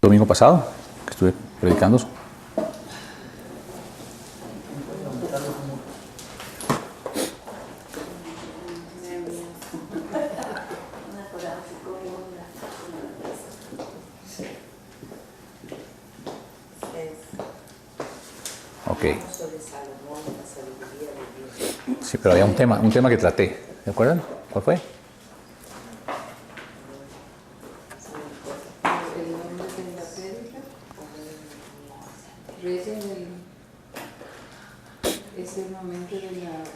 domingo pasado, que estuve predicando. Ok. Sí, pero había un tema que traté. ¿Se acuerdan? ¿Cuál fue? Es el momento de levantar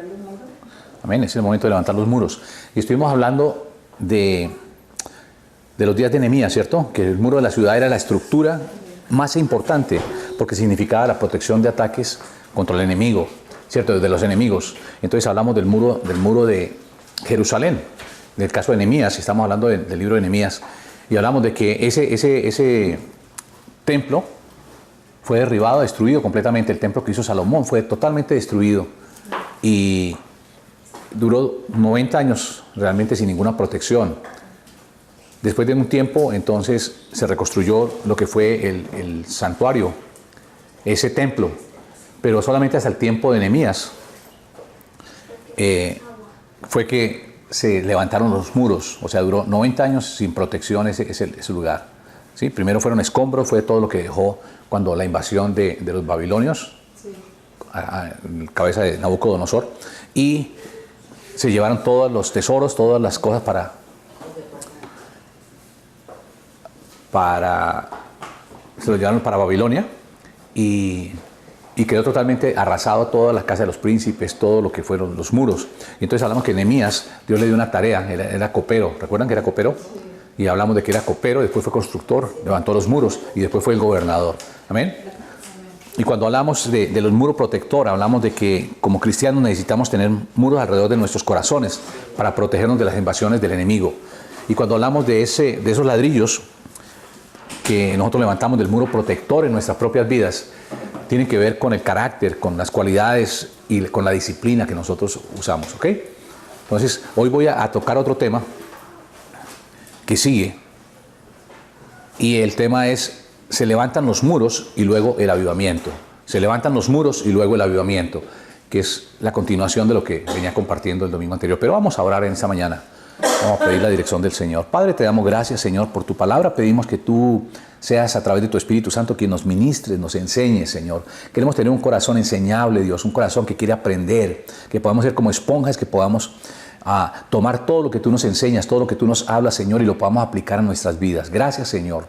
los muros. Amén, es el momento de levantar los muros. Y estuvimos hablando de los días de Nehemías, ¿cierto? Que el muro de la ciudad era la estructura más importante porque significaba la protección de ataques contra el enemigo, ¿cierto? De los enemigos. Entonces hablamos del muro de Jerusalén. En el caso de Nehemías, estamos hablando del libro de Nehemías, y hablamos de que ese templo fue derribado, destruido completamente. El templo que hizo Salomón fue totalmente destruido y duró 90 años realmente sin ninguna protección. Después de un tiempo, entonces, se reconstruyó lo que fue el santuario, ese templo, pero solamente hasta el tiempo de Nehemías fue que se levantaron los muros. O sea, duró 90 años sin protección ese lugar. ¿Sí? Primero fueron escombros, fue todo lo que dejó cuando la invasión de los babilonios, sí, a cabeza de Nabucodonosor, y se llevaron todos los tesoros, todas las cosas se los llevaron para Babilonia, y quedó totalmente arrasado toda la casa de los príncipes, todo lo que fueron los muros. Y entonces hablamos que Nehemías, Dios le dio una tarea, era copero. ¿Recuerdan que era copero? Sí. Y hablamos de que era copero, después fue constructor, levantó los muros y después fue el gobernador. Amén. Y cuando hablamos de los muros protectores, hablamos de que como cristianos necesitamos tener muros alrededor de nuestros corazones para protegernos de las invasiones del enemigo. Y cuando hablamos de esos ladrillos que nosotros levantamos del muro protector en nuestras propias vidas, tienen que ver con el carácter, con las cualidades y con la disciplina que nosotros usamos, ¿ok? Entonces, hoy voy a tocar otro tema que sigue, y el tema es: se levantan los muros y luego el avivamiento. Se levantan los muros y luego el avivamiento, que es la continuación de lo que venía compartiendo el domingo anterior. Pero vamos a orar en esta mañana. Vamos a pedir la dirección del Señor. Padre, te damos gracias, Señor, por tu palabra. Pedimos que tú seas a través de tu Espíritu Santo quien nos ministre, nos enseñe, Señor. Queremos tener un corazón enseñable, Dios, un corazón que quiere aprender, que podamos ser como esponjas, que podamos tomar todo lo que tú nos enseñas, todo lo que tú nos hablas, Señor, y lo podamos aplicar en nuestras vidas. Gracias, Señor.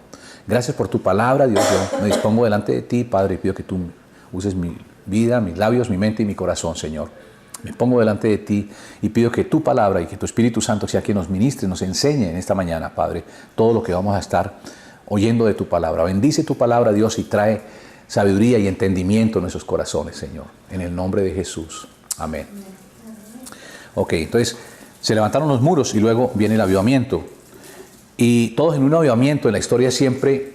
Gracias por tu palabra, Dios. Yo me dispongo delante de ti, Padre, y pido que tú uses mi vida, mis labios, mi mente y mi corazón, Señor. Me pongo delante de ti y pido que tu palabra y que tu Espíritu Santo sea quien nos ministre, nos enseñe en esta mañana, Padre, todo lo que vamos a estar oyendo de tu palabra. Bendice tu palabra, Dios, y trae sabiduría y entendimiento en nuestros corazones, Señor. En el nombre de Jesús. Amén. Ok, entonces se levantaron los muros y luego viene el avivamiento. Y todos en un avivamiento en la historia siempre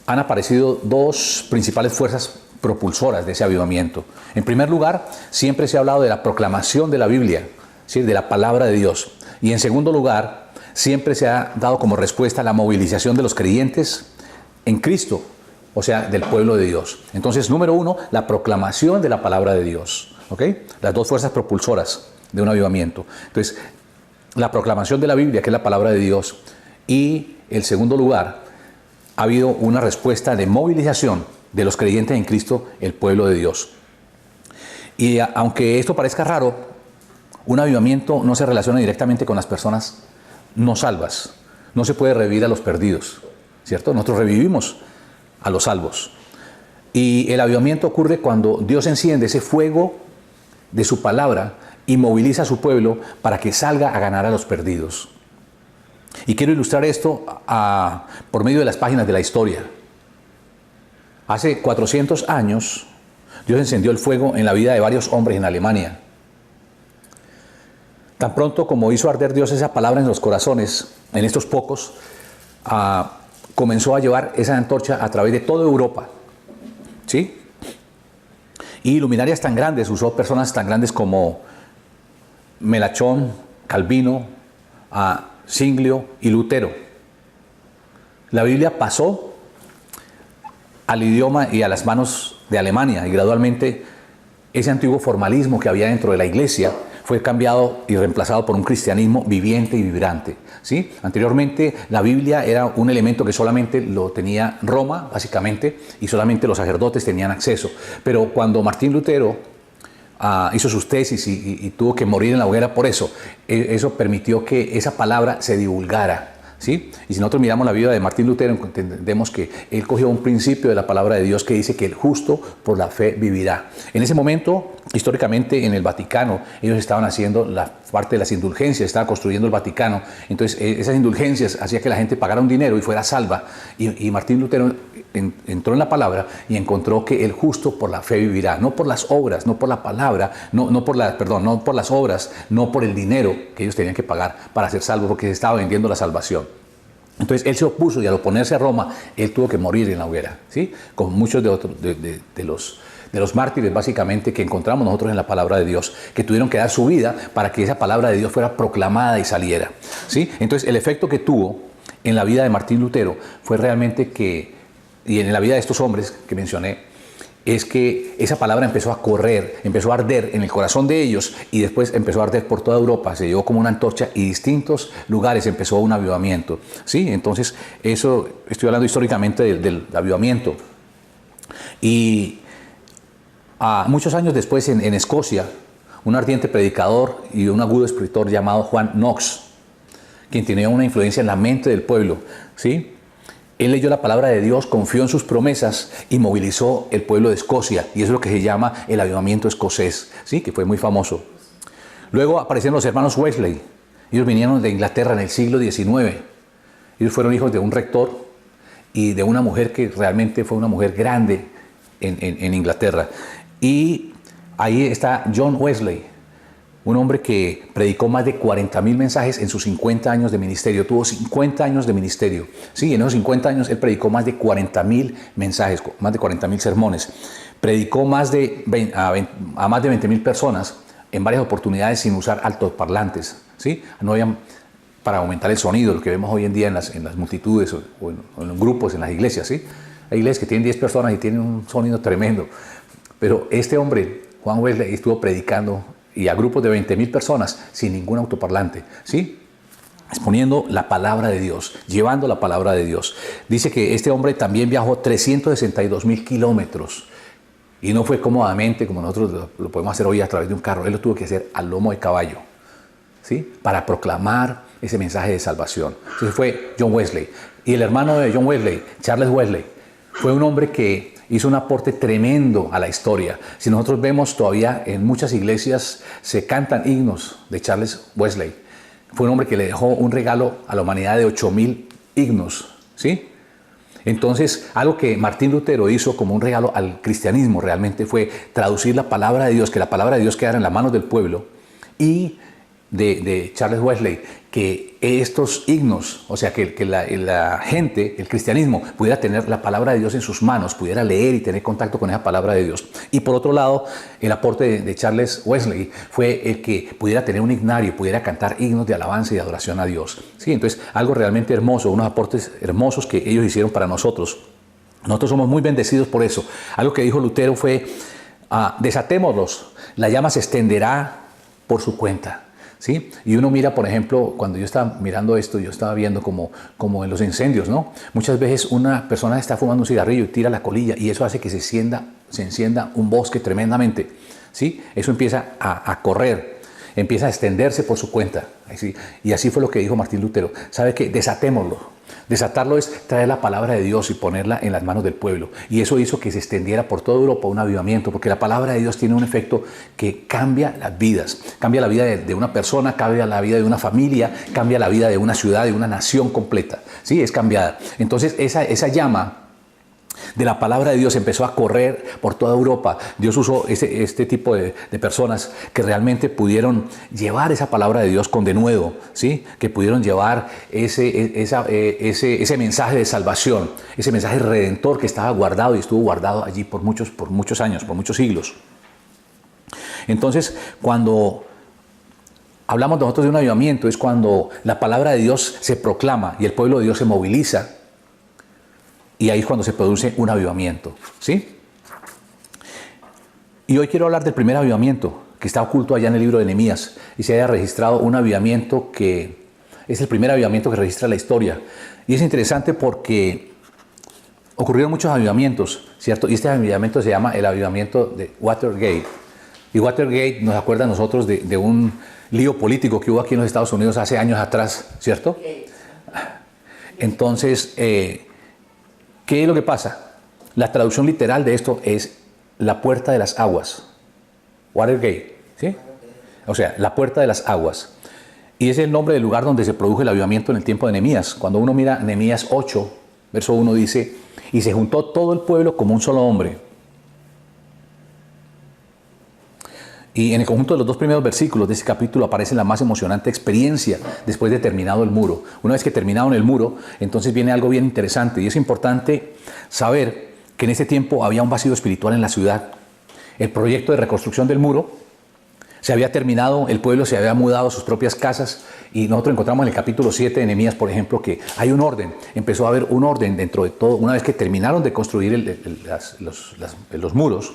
han aparecido dos principales fuerzas propulsoras de ese avivamiento. En primer lugar, siempre se ha hablado de la proclamación de la Biblia, ¿sí?, de la palabra de Dios. Y en segundo lugar, siempre se ha dado como respuesta a la movilización de los creyentes en Cristo, o sea, del pueblo de Dios. Entonces, número uno, la proclamación de la palabra de Dios. ¿Ok? Las dos fuerzas propulsoras de un avivamiento. Entonces, la proclamación de la Biblia, que es la palabra de Dios. Y, en segundo lugar, ha habido una respuesta de movilización de los creyentes en Cristo, el pueblo de Dios. Y aunque esto parezca raro, un avivamiento no se relaciona directamente con las personas no salvas. No se puede revivir a los perdidos, ¿cierto? Nosotros revivimos a los salvos. Y el avivamiento ocurre cuando Dios enciende ese fuego de su palabra y moviliza a su pueblo para que salga a ganar a los perdidos. Y quiero ilustrar esto por medio de las páginas de la historia. Hace 400 años, Dios encendió el fuego en la vida de varios hombres en Alemania. Tan pronto como hizo arder Dios esa palabra en los corazones, en estos pocos, comenzó a llevar esa antorcha a través de toda Europa. ¿Sí? Y luminarias tan grandes, usó personas tan grandes como Melachón, Calvino, Zwinglio y Lutero. La Biblia pasó al idioma y a las manos de Alemania y gradualmente ese antiguo formalismo que había dentro de la iglesia fue cambiado y reemplazado por un cristianismo viviente y vibrante, ¿sí? Anteriormente la Biblia era un elemento que solamente lo tenía Roma, básicamente, y solamente los sacerdotes tenían acceso. Pero cuando Martín Lutero hizo sus tesis y tuvo que morir en la hoguera por eso, eso permitió que esa palabra se divulgara, ¿sí? Y si nosotros miramos la vida de Martín Lutero, entendemos que él cogió un principio de la palabra de Dios que dice que el justo por la fe vivirá. En ese momento, históricamente, en el Vaticano, ellos estaban haciendo la parte de las indulgencias, estaban construyendo el Vaticano. Entonces, esas indulgencias hacían que la gente pagara un dinero y fuera salva. Y Martín Lutero entró en la palabra y encontró que el justo por la fe vivirá, no por las obras, no por la palabra, no por las obras, no por el dinero que ellos tenían que pagar para ser salvos, porque se estaba vendiendo la salvación. Entonces él se opuso y al oponerse a Roma, él tuvo que morir en la hoguera, ¿sí? Como muchos de los mártires básicamente que encontramos nosotros en la palabra de Dios, que tuvieron que dar su vida para que esa palabra de Dios fuera proclamada y saliera, ¿sí? Entonces el efecto que tuvo en la vida de Martín Lutero fue realmente y en la vida de estos hombres que mencioné, es que esa palabra empezó a correr, empezó a arder en el corazón de ellos y después empezó a arder por toda Europa, se llevó como una antorcha y distintos lugares empezó un avivamiento, ¿sí? Entonces, eso, estoy hablando históricamente del avivamiento. Y muchos años después en Escocia, un ardiente predicador y un agudo escritor llamado Juan Knox, quien tenía una influencia en la mente del pueblo, ¿sí? Él leyó la palabra de Dios, confió en sus promesas y movilizó el pueblo de Escocia. Y eso es lo que se llama el avivamiento escocés, ¿sí? Que fue muy famoso. Luego aparecieron los hermanos Wesley. Ellos vinieron de Inglaterra en el siglo XIX. Ellos fueron hijos de un rector y de una mujer que realmente fue una mujer grande en Inglaterra. Y ahí está John Wesley, un hombre que predicó más de 40.000 mensajes en sus 50 años de ministerio. Tuvo 50 años de ministerio. Sí, en esos 50 años él predicó más de 40.000 mensajes, más de 40.000 sermones. Predicó a más de 20.000 personas en varias oportunidades sin usar altoparlantes. ¿Sí? No habían para aumentar el sonido, lo que vemos hoy en día en las multitudes o en los grupos, en las iglesias. ¿Sí? Hay iglesias que tienen 10 personas y tienen un sonido tremendo. Pero este hombre, Juan Wesley, estuvo predicando y a grupos de 20.000 personas sin ningún autoparlante, ¿sí? Exponiendo la palabra de Dios, llevando la palabra de Dios. Dice que este hombre también viajó 362.000 kilómetros y no fue cómodamente como nosotros lo podemos hacer hoy a través de un carro. Él lo tuvo que hacer al lomo de caballo, ¿sí? Para proclamar ese mensaje de salvación. Entonces fue John Wesley. Y el hermano de John Wesley, Charles Wesley, fue un hombre que hizo un aporte tremendo a la historia. Si nosotros vemos todavía en muchas iglesias se cantan himnos de Charles Wesley. Fue un hombre que le dejó un regalo a la humanidad de 8.000 himnos, ¿sí? Entonces, algo que Martín Lutero hizo como un regalo al cristianismo realmente fue traducir la palabra de Dios, que la palabra de Dios quedara en las manos del pueblo, y de Charles Wesley, que estos himnos, o sea, que la gente, el cristianismo, pudiera tener la palabra de Dios en sus manos, pudiera leer y tener contacto con esa palabra de Dios. Y por otro lado, el aporte de Charles Wesley fue el que pudiera tener un himnario, pudiera cantar himnos de alabanza y de adoración a Dios. Sí, entonces, algo realmente hermoso, unos aportes hermosos que ellos hicieron para nosotros. Nosotros somos muy bendecidos por eso. Algo que dijo Lutero fue, desatémoslos, la llama se extenderá por su cuenta. ¿Sí? Y uno mira, por ejemplo, cuando yo estaba mirando esto, yo estaba viendo como en los incendios, ¿no? Muchas veces una persona está fumando un cigarrillo y tira la colilla y eso hace que se encienda un bosque tremendamente, ¿sí? Eso empieza a correr, empieza a extenderse por su cuenta, ¿sí? Y así fue lo que dijo Martín Lutero. ¿Sabe qué? Desatémoslo. Desatarlo es traer la palabra de Dios y ponerla en las manos del pueblo. Y eso hizo que se extendiera por toda Europa un avivamiento, porque la palabra de Dios tiene un efecto que cambia las vidas. Cambia la vida de una persona, cambia la vida de una familia, cambia la vida de una ciudad, de una nación completa. ¿Sí? Es cambiada. Entonces esa llama de la palabra de Dios empezó a correr por toda Europa. Dios usó este tipo de personas que realmente pudieron llevar esa palabra de Dios con denuedo, ¿sí? Que pudieron llevar ese mensaje de salvación, ese mensaje redentor que estaba guardado y estuvo guardado allí por muchos años, por muchos siglos. Entonces, cuando hablamos nosotros de un avivamiento, es cuando la palabra de Dios se proclama y el pueblo de Dios se moviliza, y ahí es cuando se produce un avivamiento, ¿sí? Y hoy quiero hablar del primer avivamiento que está oculto allá en el libro de Nehemías, y se haya registrado un avivamiento que es el primer avivamiento que registra la historia. Y es interesante porque ocurrieron muchos avivamientos, ¿cierto? Y este avivamiento se llama el avivamiento de Watergate. Y Watergate nos acuerda a nosotros de un lío político que hubo aquí en los Estados Unidos hace años atrás, ¿cierto? Entonces, ¿qué es lo que pasa? La traducción literal de esto es la puerta de las aguas. Watergate, ¿sí? O sea, la puerta de las aguas. Y es el nombre del lugar donde se produjo el avivamiento en el tiempo de Nehemías. Cuando uno mira Nehemías 8, verso 1 dice, y se juntó todo el pueblo como un solo hombre. Y en el conjunto de los dos primeros versículos de ese capítulo aparece la más emocionante experiencia después de terminado el muro. Una vez que terminaron el muro, entonces viene algo bien interesante. Y es importante saber que en ese tiempo había un vacío espiritual en la ciudad. El proyecto de reconstrucción del muro se había terminado, el pueblo se había mudado a sus propias casas, y nosotros encontramos en el capítulo 7 de Nehemías, por ejemplo, que hay un orden, empezó a haber un orden dentro de todo. Una vez que terminaron de construir los muros,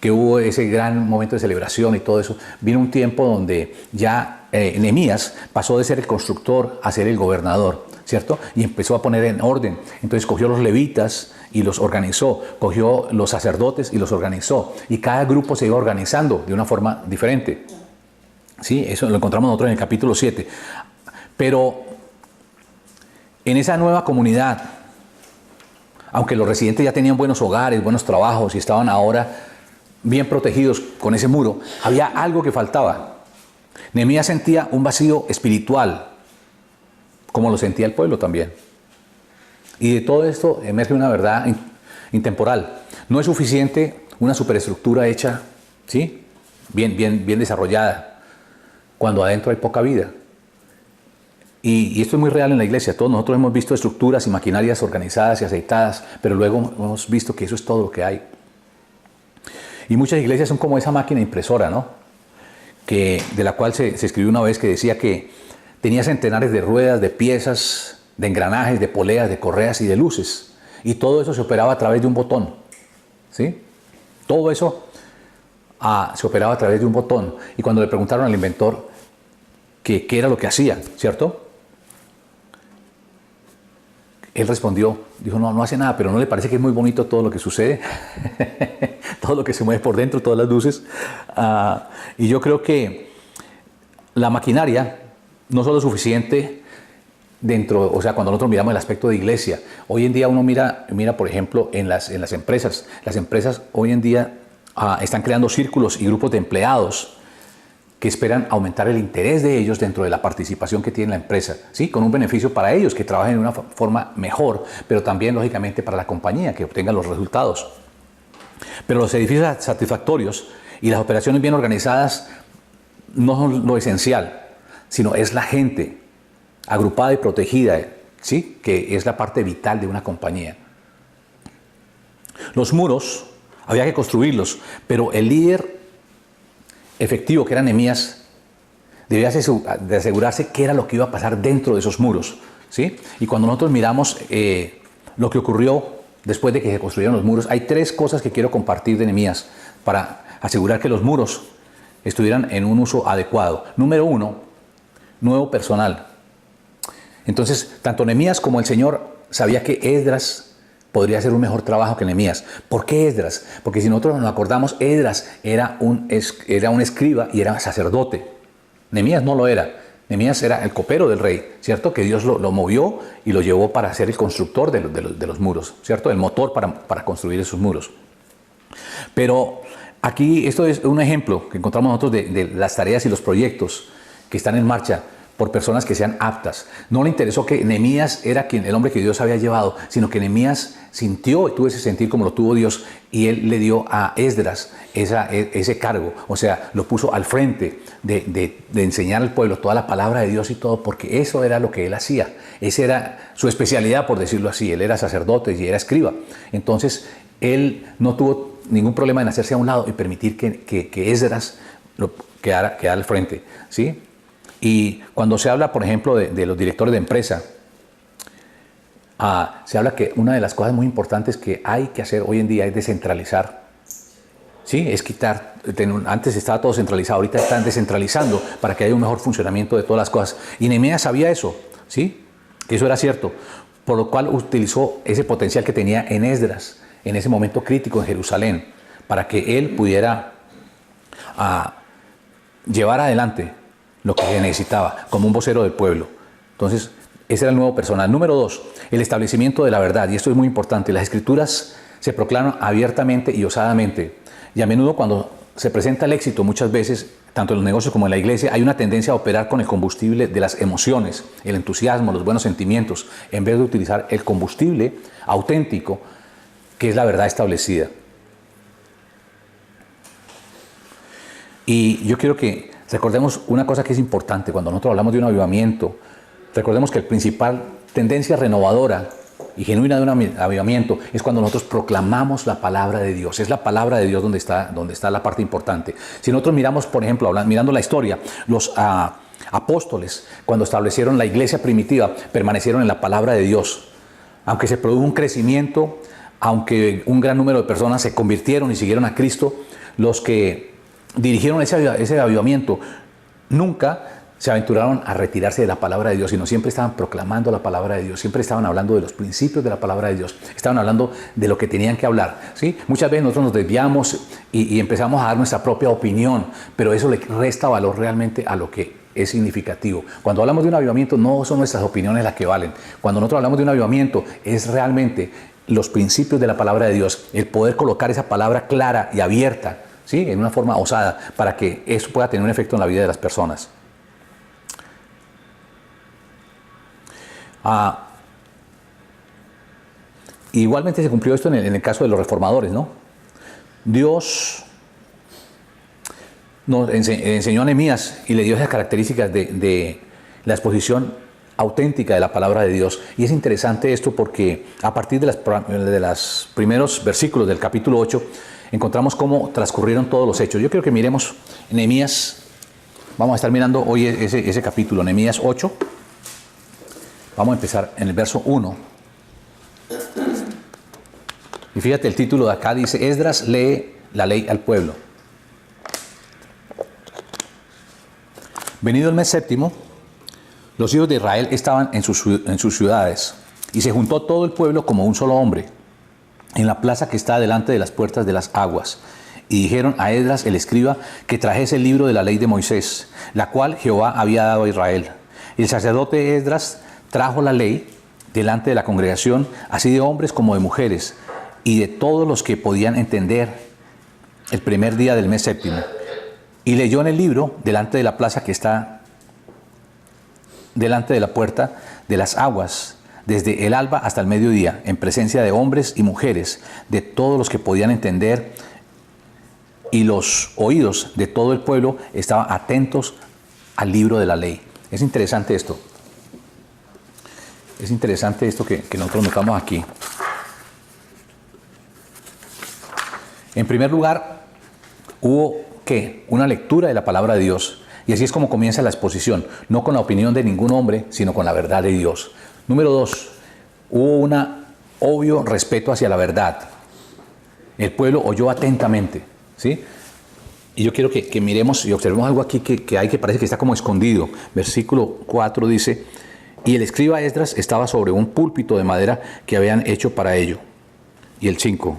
que hubo ese gran momento de celebración y todo eso, vino un tiempo donde ya Nehemías pasó de ser el constructor a ser el gobernador, ¿cierto? Y empezó a poner en orden. Entonces cogió los levitas y los organizó, cogió los sacerdotes y los organizó, y cada grupo se iba organizando de una forma diferente. Sí, eso lo encontramos nosotros en el capítulo 7. Pero en esa nueva comunidad, aunque los residentes ya tenían buenos hogares, buenos trabajos y estaban ahora bien protegidos con ese muro, había algo que faltaba. Nehemías sentía un vacío espiritual, como lo sentía el pueblo también. Y de todo esto emerge una verdad intemporal. No es suficiente una superestructura hecha, ¿sí?, bien desarrollada, cuando adentro hay poca vida. Y esto es muy real en la iglesia. Todos nosotros hemos visto estructuras y maquinarias organizadas y aceitadas, pero luego hemos visto que eso es todo lo que hay. Y muchas iglesias son como esa máquina impresora, ¿no? De la cual se escribió una vez, que decía que tenía centenares de ruedas, de piezas, de engranajes, de poleas, de correas y de luces. Y todo eso se operaba a través de un botón, ¿sí? Todo eso se operaba a través de un botón. Y cuando le preguntaron al inventor qué era lo que hacía, ¿cierto?, él respondió, dijo, no hace nada, pero ¿no le parece que es muy bonito todo lo que sucede? Todo lo que se mueve por dentro, todas las luces. Y yo creo que la maquinaria no solo es suficiente dentro, o sea, cuando nosotros miramos el aspecto de iglesia. Hoy en día uno mira por ejemplo, en las empresas. Las empresas hoy en día están creando círculos y grupos de empleados que esperan aumentar el interés de ellos dentro de la participación que tiene la empresa, ¿sí?, con un beneficio para ellos, que trabajen de una forma mejor, pero también, lógicamente, para la compañía, que obtenga los resultados. Pero los edificios satisfactorios y las operaciones bien organizadas no son lo esencial, sino es la gente agrupada y protegida, ¿sí?, que es la parte vital de una compañía. Los muros había que construirlos, pero el líder efectivo, que era Nehemías, debía de asegurarse qué era lo que iba a pasar dentro de esos muros, ¿sí? Y cuando nosotros miramos lo que ocurrió después de que se construyeron los muros, hay tres cosas que quiero compartir de Nehemías para asegurar que los muros estuvieran en un uso adecuado. Número 1, nuevo personal. Entonces, tanto Nehemías como el Señor sabía que Esdras podría hacer un mejor trabajo que Nehemías. ¿Por qué Esdras? Porque si nosotros nos acordamos, Esdras era un escriba y era sacerdote. Nehemías no lo era. Nehemías era el copero del rey, ¿cierto? Que Dios lo movió y lo llevó para ser el constructor de los muros, ¿cierto? El motor para construir esos muros. Pero aquí esto es un ejemplo que encontramos nosotros de las tareas y los proyectos que están en marcha por personas que sean aptas. No le interesó que Nehemías era el hombre que Dios había llevado, sino que Nehemías sintió y tuvo ese sentir como lo tuvo Dios, y él le dio a Esdras ese cargo. O sea, lo puso al frente de enseñar al pueblo toda la palabra de Dios y todo, porque eso era lo que él hacía. Esa era su especialidad, por decirlo así. Él era sacerdote y era escriba. Entonces, él no tuvo ningún problema en hacerse a un lado y permitir que Esdras quedara al frente, ¿sí? Y cuando se habla, por ejemplo, de los directores de empresa, se habla que una de las cosas muy importantes que hay que hacer hoy en día es descentralizar. Sí, es quitar, antes estaba todo centralizado, ahorita están descentralizando para que haya un mejor funcionamiento de todas las cosas. Y Nehemías sabía eso, ¿sí? Que eso era cierto, por lo cual utilizó ese potencial que tenía en Esdras, en ese momento crítico en Jerusalén, para que él pudiera llevar adelante lo que se necesitaba, como un vocero del pueblo. Entonces, ese era el nuevo personal. Número 2, el establecimiento de la verdad, y esto es muy importante. Las escrituras se proclaman abiertamente y osadamente, y a menudo cuando se presenta el éxito, muchas veces, tanto en los negocios como en la iglesia, hay una tendencia a operar con el combustible de las emociones, el entusiasmo, los buenos sentimientos, en vez de utilizar el combustible auténtico, que es la verdad establecida. Y yo quiero que recordemos una cosa que es importante cuando nosotros hablamos de un avivamiento. Recordemos que la principal tendencia renovadora y genuina de un avivamiento es cuando nosotros proclamamos la palabra de Dios. Es la palabra de Dios donde está la parte importante. Si nosotros miramos, por ejemplo, mirando la historia, los apóstoles, cuando establecieron la iglesia primitiva, permanecieron en la palabra de Dios. Aunque se produjo un crecimiento, aunque un gran número de personas se convirtieron y siguieron a Cristo, los que dirigieron ese avivamiento nunca se aventuraron a retirarse de la palabra de Dios, sino siempre estaban proclamando la palabra de Dios, siempre estaban hablando de los principios de la palabra de Dios, estaban hablando de lo que tenían que hablar, ¿sí? Muchas veces nosotros nos desviamos y empezamos a dar nuestra propia opinión, pero eso le resta valor realmente a lo que es significativo. Cuando hablamos de un avivamiento, no son nuestras opiniones las que valen. Cuando nosotros hablamos de un avivamiento, es realmente los principios de la palabra de Dios, el poder colocar esa palabra clara y abierta, ¿sí? En una forma osada, para que eso pueda tener un efecto en la vida de las personas. Igualmente se cumplió esto en el caso de los reformadores, ¿no? Dios nos enseñó a Nehemías y le dio esas características de la exposición auténtica de la palabra de Dios. Y es interesante esto porque a partir de los primeros versículos del capítulo 8 encontramos cómo transcurrieron todos los hechos. Yo quiero que miremos Nehemías, vamos a estar mirando hoy ese capítulo, Nehemías 8. Vamos a empezar en el verso 1. Y fíjate, el título de acá dice: Esdras lee la ley al pueblo. Venido el mes séptimo, los hijos de Israel estaban en sus ciudades, y se juntó todo el pueblo como un solo hombre, en la plaza que está delante de las puertas de las aguas. Y dijeron a Esdras el escriba que trajese el libro de la ley de Moisés, la cual Jehová había dado a Israel. Y el sacerdote Esdras trajo la ley delante de la congregación, así de hombres como de mujeres, y de todos los que podían entender, el primer día del mes séptimo. Y leyó en el libro delante de la plaza que está delante de la puerta de las aguas, desde el alba hasta el mediodía, en presencia de hombres y mujeres, de todos los que podían entender, y los oídos de todo el pueblo estaban atentos al libro de la ley. Es interesante esto. Es interesante esto que nosotros notamos aquí. En primer lugar, hubo una lectura de la palabra de Dios. Y así es como comienza la exposición, no con la opinión de ningún hombre, sino con la verdad de Dios. Número 2, hubo un obvio respeto hacia la verdad. El pueblo oyó atentamente, ¿sí? Y yo quiero que miremos y observemos algo aquí que parece que está como escondido. Versículo 4 dice: y el escriba Esdras estaba sobre un púlpito de madera que habían hecho para ello. Y el 5.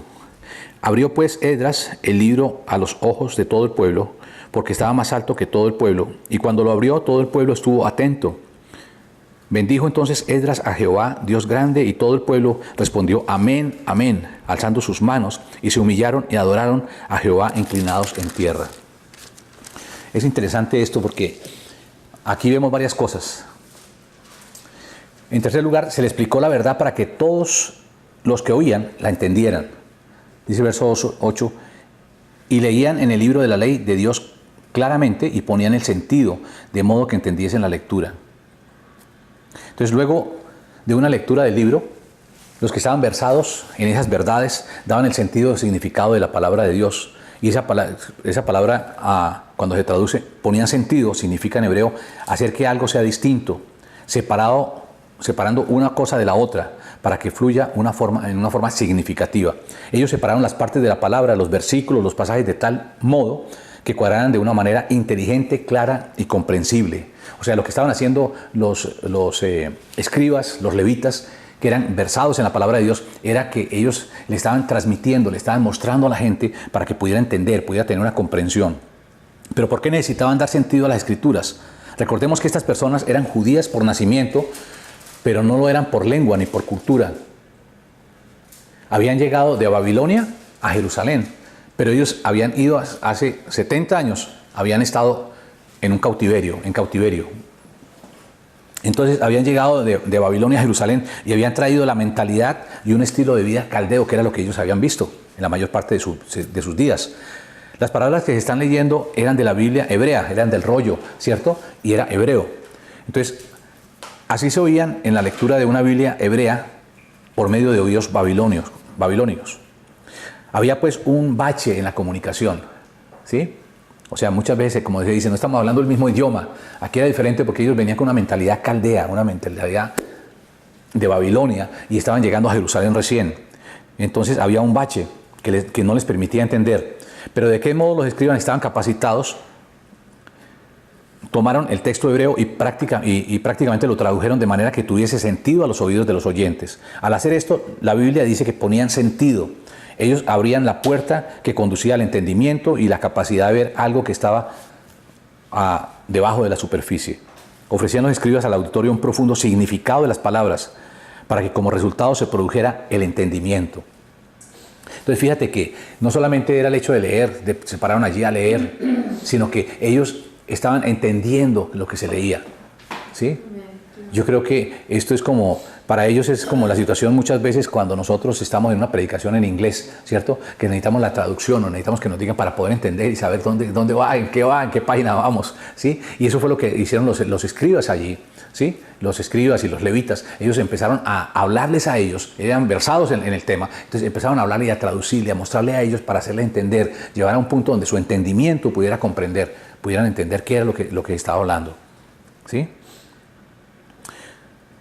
Abrió pues Esdras el libro a los ojos de todo el pueblo, porque estaba más alto que todo el pueblo. Y cuando lo abrió, todo el pueblo estuvo atento. Bendijo entonces Esdras a Jehová, Dios grande, y todo el pueblo respondió: amén, amén, alzando sus manos, y se humillaron y adoraron a Jehová inclinados en tierra. Es interesante esto porque aquí vemos varias cosas. En tercer lugar, se le explicó la verdad para que todos los que oían la entendieran. Dice el verso 8, y leían en el libro de la ley de Dios claramente y ponían el sentido, de modo que entendiesen la lectura. Entonces, luego de una lectura del libro, los que estaban versados en esas verdades daban el sentido y significado de la palabra de Dios. Y esa palabra, cuando se traduce, ponían sentido, significa en hebreo hacer que algo sea distinto, separando una cosa de la otra, para que fluya en una forma significativa. Ellos separaron las partes de la palabra, los versículos, los pasajes de tal modo que cuadraran de una manera inteligente, clara y comprensible. O sea, lo que estaban haciendo los escribas, los levitas, que eran versados en la palabra de Dios, era que ellos le estaban transmitiendo, le estaban mostrando a la gente para que pudiera entender, pudiera tener una comprensión. Pero ¿por qué necesitaban dar sentido a las Escrituras? Recordemos que estas personas eran judías por nacimiento, pero no lo eran por lengua ni por cultura. Habían llegado de Babilonia a Jerusalén, pero ellos habían ido hace 70 años, habían estado en cautiverio. Entonces habían llegado de Babilonia a Jerusalén y habían traído la mentalidad y un estilo de vida caldeo, que era lo que ellos habían visto en la mayor parte de sus días. Las palabras que se están leyendo eran de la Biblia hebrea, eran del rollo, ¿cierto? Y era hebreo. Entonces, así se oían en la lectura de una Biblia hebrea por medio de oídos babilonios. Había pues un bache en la comunicación, ¿sí? O sea, muchas veces, como se dice, no estamos hablando el mismo idioma. Aquí era diferente porque ellos venían con una mentalidad caldea, una mentalidad de Babilonia, y estaban llegando a Jerusalén recién. Entonces había un bache que no les permitía entender. Pero ¿de qué modo los escribas estaban capacitados? Tomaron el texto hebreo y prácticamente lo tradujeron de manera que tuviese sentido a los oídos de los oyentes. Al hacer esto, la Biblia dice que ponían sentido. Ellos abrían la puerta que conducía al entendimiento y la capacidad de ver algo que estaba debajo de la superficie. Ofrecían los escribas al auditorio un profundo significado de las palabras para que como resultado se produjera el entendimiento. Entonces fíjate que no solamente era el hecho de leer, se pararon allí a leer, sino que ellos estaban entendiendo lo que se leía, ¿sí? Yo creo que esto es como, para ellos es como la situación muchas veces cuando nosotros estamos en una predicación en inglés, ¿cierto? Que necesitamos la traducción o necesitamos que nos digan para poder entender y saber dónde va, en qué página vamos, ¿sí? Y eso fue lo que hicieron los escribas allí, ¿sí? Los escribas y los levitas, ellos empezaron a hablarles a ellos, eran versados en el tema, entonces empezaron a hablarle y a traducirle, a mostrarle a ellos para hacerle entender, llevar a un punto donde su entendimiento pudieran entender qué era lo que estaba hablando, ¿sí?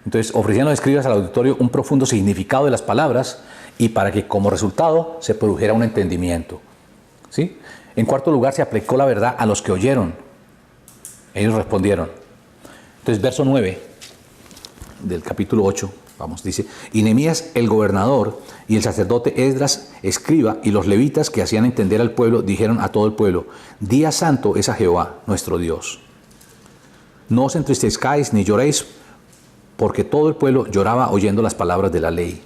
Entonces ofrecían los escribas al auditorio un profundo significado de las palabras y para que como resultado se produjera un entendimiento, ¿sí? En cuarto lugar, se aplicó la verdad a los que oyeron. Ellos respondieron. Entonces, verso 9 del capítulo 8, dice: y Nehemías el gobernador y el sacerdote Esdras escriba y los levitas que hacían entender al pueblo dijeron a todo el pueblo: día santo es a Jehová nuestro Dios. No os entristezcáis ni lloréis, porque todo el pueblo lloraba oyendo las palabras de la ley.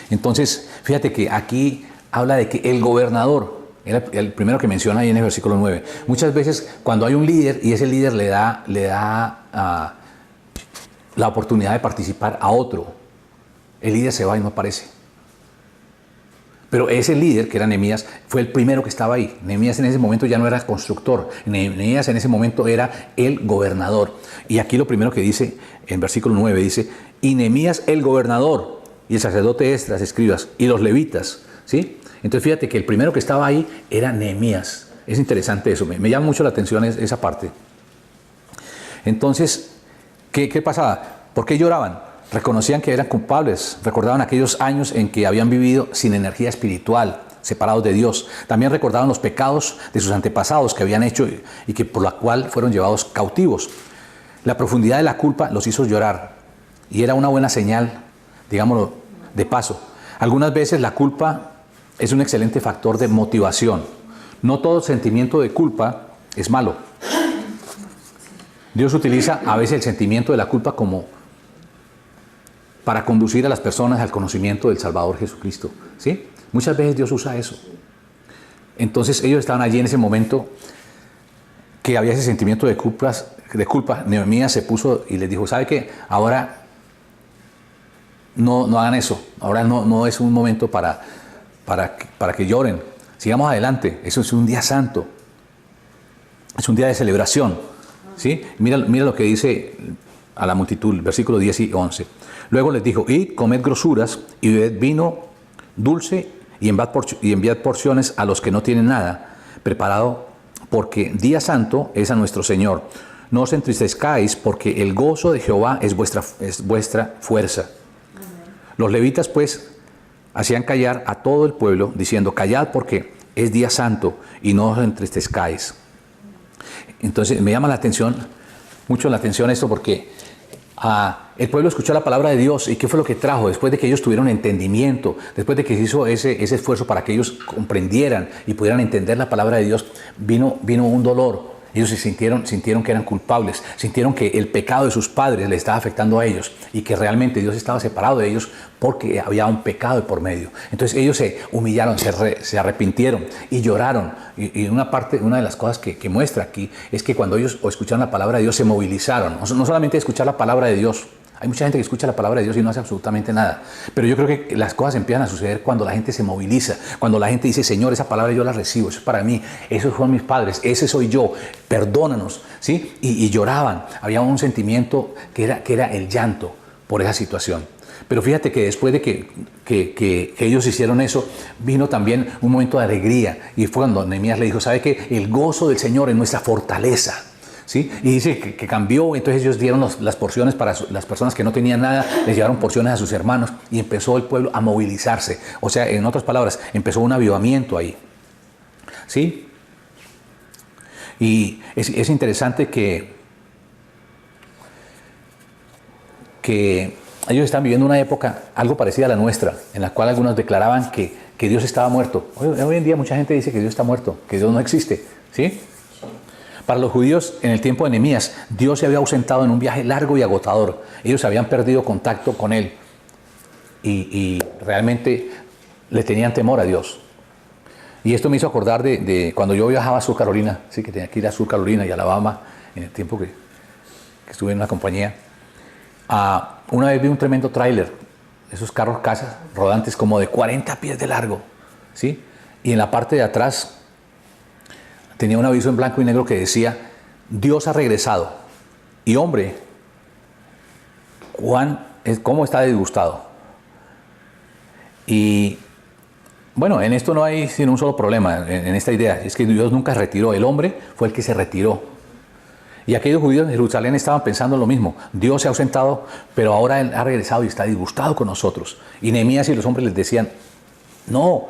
Entonces, fíjate que aquí habla de que el gobernador, el primero que menciona ahí en el versículo 9, muchas veces cuando hay un líder y ese líder le da la oportunidad de participar a otro, el líder se va y no aparece. Pero ese líder, que era Nehemías, fue el primero que estaba ahí. Nehemías en ese momento ya no era constructor. Nehemías en ese momento era el gobernador. Y aquí lo primero que dice, en versículo 9, dice: y Nehemías el gobernador, y el sacerdote Esdras, escribas, y los levitas, ¿sí? Entonces fíjate que el primero que estaba ahí era Nehemías. Es interesante eso, me llama mucho la atención esa parte. Entonces, ¿qué pasaba? ¿Por qué lloraban? Reconocían que eran culpables, recordaban aquellos años en que habían vivido sin energía espiritual, separados de Dios. También recordaban los pecados de sus antepasados que habían hecho y que por la cual fueron llevados cautivos. La profundidad de la culpa los hizo llorar y era una buena señal, digámoslo de paso. Algunas veces la culpa es un excelente factor de motivación. No todo sentimiento de culpa es malo. Dios utiliza a veces el sentimiento de la culpa para conducir a las personas al conocimiento del Salvador Jesucristo, ¿sí? Muchas veces Dios usa eso. Entonces ellos estaban allí en ese momento que había ese sentimiento de culpa. Nehemías se puso y les dijo: ¿sabe qué? Ahora no hagan eso. Ahora no es un momento para que lloren. Sigamos adelante. Eso es un día santo. Es un día de celebración, ¿sí? Mira lo que dice a la multitud, versículos 10 y 11. Luego les dijo: id, comed grosuras y bebed vino dulce y enviad porciones a los que no tienen nada preparado, porque día santo es a nuestro Señor. No os entristezcáis, porque el gozo de Jehová es vuestra fuerza. Los levitas pues hacían callar a todo el pueblo, diciendo: callad, porque es día santo, y no os entristezcáis. Entonces me llama mucho la atención esto, porque el pueblo escuchó la palabra de Dios. ¿Y qué fue lo que trajo? Después de que ellos tuvieron entendimiento, después de que se hizo ese esfuerzo para que ellos comprendieran y pudieran entender la palabra de Dios, vino un dolor. Ellos se sintieron que eran culpables, sintieron que el pecado de sus padres les estaba afectando a ellos y que realmente Dios estaba separado de ellos porque había un pecado de por medio. Entonces ellos se humillaron, se arrepintieron y lloraron. Y una de las cosas que muestra aquí es que cuando ellos escucharon la palabra de Dios se movilizaron. No solamente escuchar la palabra de Dios. Hay mucha gente que escucha la palabra de Dios y no hace absolutamente nada. Pero yo creo que las cosas empiezan a suceder cuando la gente se moviliza, cuando la gente dice: Señor, esa palabra yo la recibo, eso es para mí, esos son mis padres, ese soy yo, perdónanos, ¿sí? Y lloraban. Había un sentimiento que era el llanto por esa situación. Pero fíjate que después de que ellos hicieron eso, vino también un momento de alegría. Y fue cuando Nehemías le dijo: ¿sabe qué? El gozo del Señor es nuestra fortaleza. ¿Sí? Y dice que cambió. Entonces ellos dieron las porciones para las personas que no tenían nada, les llevaron porciones a sus hermanos y empezó el pueblo a movilizarse. O sea, en otras palabras, empezó un avivamiento ahí. ¿Sí? Y es interesante que ellos están viviendo una época algo parecida a la nuestra, en la cual algunos declaraban que Dios estaba muerto. Hoy en día mucha gente dice que Dios está muerto, que Dios no existe. ¿Sí? Para los judíos, en el tiempo de Nehemías, Dios se había ausentado en un viaje largo y agotador. Ellos habían perdido contacto con Él y realmente le tenían temor a Dios. Y esto me hizo acordar de cuando yo viajaba a Sur Carolina, sí, que tenía que ir a Sur Carolina y Alabama, en el tiempo que estuve en una compañía. Una vez vi un tremendo tráiler, esos carros casas rodantes como de 40 pies de largo, ¿sí? Y en la parte de atrás tenía un aviso en blanco y negro que decía: Dios ha regresado. Y hombre, ¿cómo está disgustado? Y bueno, en esto no hay sino un solo problema, en esta idea. Es que Dios nunca se retiró. El hombre fue el que se retiró. Y aquellos judíos de Jerusalén estaban pensando lo mismo. Dios se ha ausentado, pero ahora Él ha regresado y está disgustado con nosotros. Y Nehemías y los hombres les decían: no,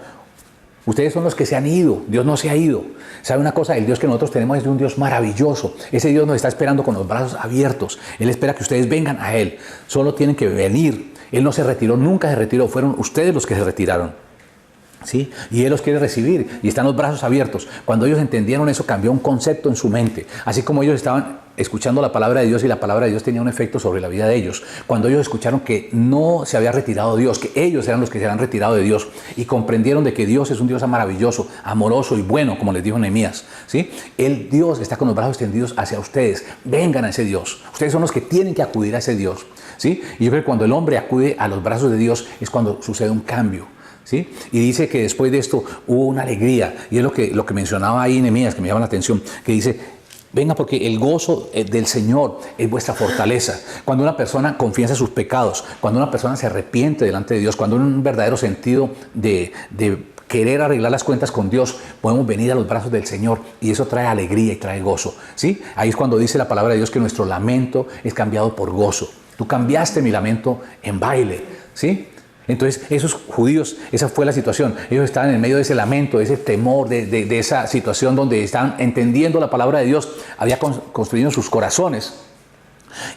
ustedes son los que se han ido, Dios no se ha ido. ¿Sabe una cosa? El Dios que nosotros tenemos es un Dios maravilloso. Ese Dios nos está esperando con los brazos abiertos. Él espera que ustedes vengan a Él. Solo tienen que venir. Él no se retiró, nunca se retiró. Fueron ustedes los que se retiraron. ¿Sí? Y Él los quiere recibir y están los brazos abiertos. Cuando ellos entendieron eso, cambió un concepto en su mente. Así como ellos estaban escuchando la palabra de Dios y la palabra de Dios tenía un efecto sobre la vida de ellos. Cuando ellos escucharon que no se había retirado Dios, que ellos eran los que se habían retirado de Dios y comprendieron de que Dios es un Dios maravilloso, amoroso y bueno, como les dijo Nehemías, ¿sí? Dios está con los brazos extendidos hacia ustedes. Vengan a ese Dios. Ustedes son los que tienen que acudir a ese Dios, ¿sí? Y yo creo que cuando el hombre acude a los brazos de Dios es cuando sucede un cambio. ¿Sí? Y dice que después de esto hubo una alegría, y es lo que mencionaba ahí Nehemías, que me llama la atención, que dice: venga, porque el gozo del Señor es vuestra fortaleza. Cuando una persona confiesa sus pecados, cuando una persona se arrepiente delante de Dios, cuando hay un verdadero sentido de querer arreglar las cuentas con Dios, podemos venir a los brazos del Señor y eso trae alegría y trae gozo, ¿sí? Ahí es cuando dice la palabra de Dios que nuestro lamento es cambiado por gozo. Tú cambiaste mi lamento en baile, ¿sí? Entonces esos judíos, esa fue la situación. Ellos estaban en medio de ese lamento, de ese temor, de esa situación donde estaban entendiendo la palabra de Dios, había construido sus corazones.